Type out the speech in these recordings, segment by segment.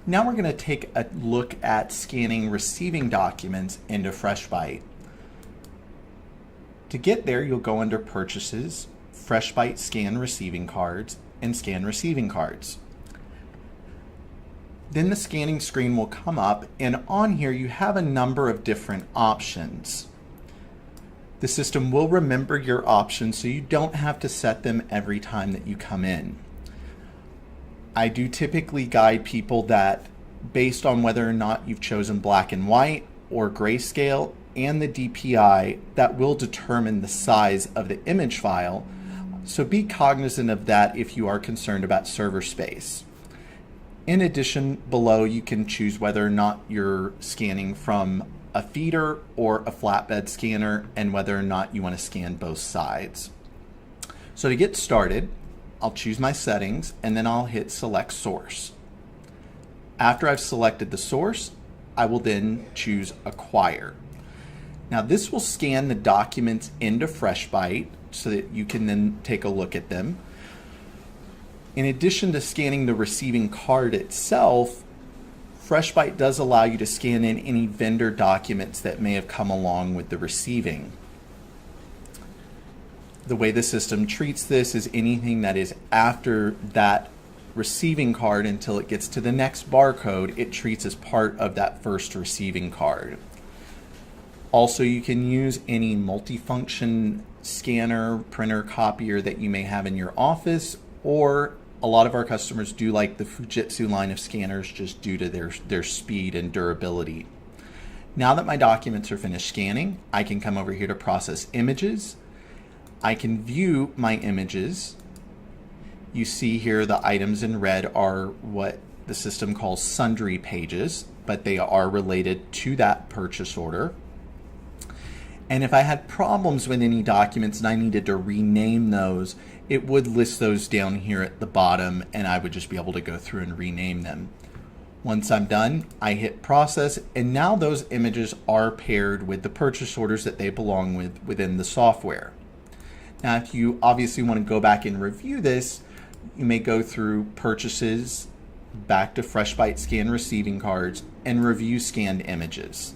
Now we're going to take a look at scanning receiving documents into FreshBite. To get there, you'll go under Purchases, FreshBite Scan Receiving Cards, and Scan Receiving Cards. Then the scanning screen will come up, and on here you have a number of different options. The system will remember your options so you don't have to set them every time that you come in. I do typically guide people that based on whether or not you've chosen black and white or grayscale and the DPI, that will determine the size of the image file. So be cognizant of that if you are concerned about server space. In addition, below you can choose whether or not you're scanning from a feeder or a flatbed scanner and whether or not you want to scan both sides. So to get started, I'll choose my settings and then I'll hit Select Source. After I've selected the source, I will then choose Acquire. Now this will scan the documents into FreshBite so that you can then take a look at them. In addition to scanning the receiving card itself, FreshBite does allow you to scan in any vendor documents that may have come along with the receiving. The way the system treats this is anything that is after that receiving card until it gets to the next barcode, it treats as part of that first receiving card. Also, you can use any multifunction scanner, printer, copier that you may have in your office, or a lot of our customers do like the Fujitsu line of scanners just due to their speed and durability. Now that my documents are finished scanning, I can come over here to Process Images. I can view my images. You see here the items in red are what the system calls sundry pages, but they are related to that purchase order. And if I had problems with any documents and I needed to rename those, it would list those down here at the bottom and I would just be able to go through and rename them. Once I'm done, I hit Process, and now those images are paired with the purchase orders that they belong with within the software. Now, if you obviously want to go back and review this, you may go through Purchases, back to FreshBite Scan Receiving Cards, and Review Scanned Images.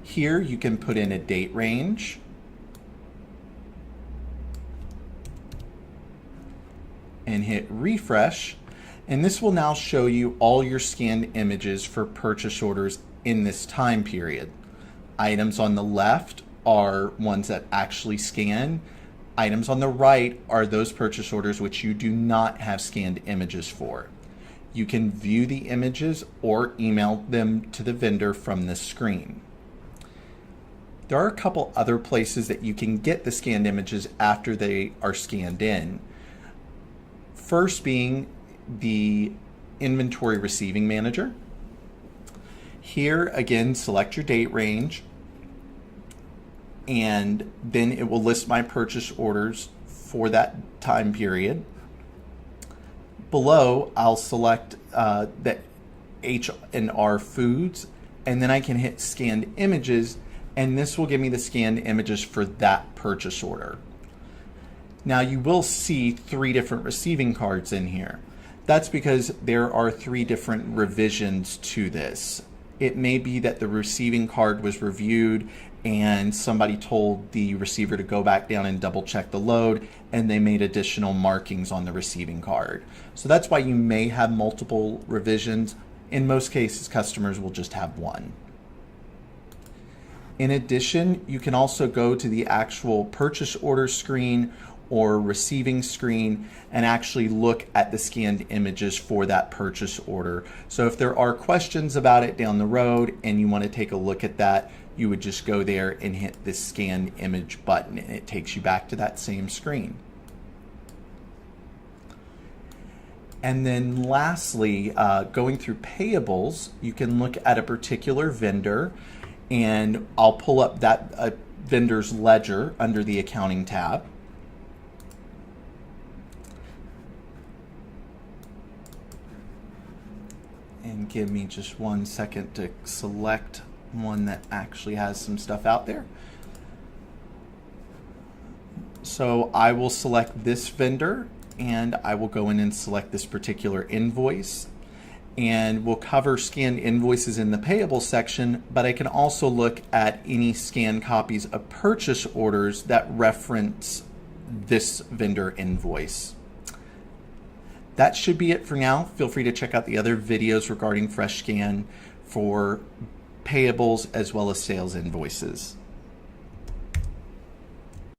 Here you can put in a date range, and hit Refresh, and this will now show you all your scanned images for purchase orders in this time period. Items on the left are ones that actually scan. Items on the right are those purchase orders which you do not have scanned images for. You can view the images or email them to the vendor from this screen. There are a couple other places that you can get the scanned images after they are scanned in. First being the Inventory Receiving Manager. Here again, select your date range, and then it will list my purchase orders for that time period. Below, I'll select the H&R Foods, and then I can hit Scanned Images, and this will give me the scanned images for that purchase order. Now you will see 3 different receiving cards in here. That's because there are 3 different revisions to this. It may be that the receiving card was reviewed and somebody told the receiver to go back down and double check the load, and they made additional markings on the receiving card. So that's why you may have multiple revisions. In most cases, customers will just have one. In addition, you can also go to the actual purchase order screen or receiving screen and actually look at the scanned images for that purchase order. So if there are questions about it down the road and you want to take a look at that, you would just go there and hit the scan image button and it takes you back to that same screen. And then lastly, going through payables, you can look at a particular vendor, and I'll pull up that vendor's ledger under the accounting tab. And give me just 1 second to select one that actually has some stuff out there. So I will select this vendor and I will go in and select this particular invoice. and we'll cover scanned invoices in the payable section, but I can also look at any scanned copies of purchase orders that reference this vendor invoice. That should be it for now. Feel free to check out the other videos regarding FreshScan for payables as well as sales invoices.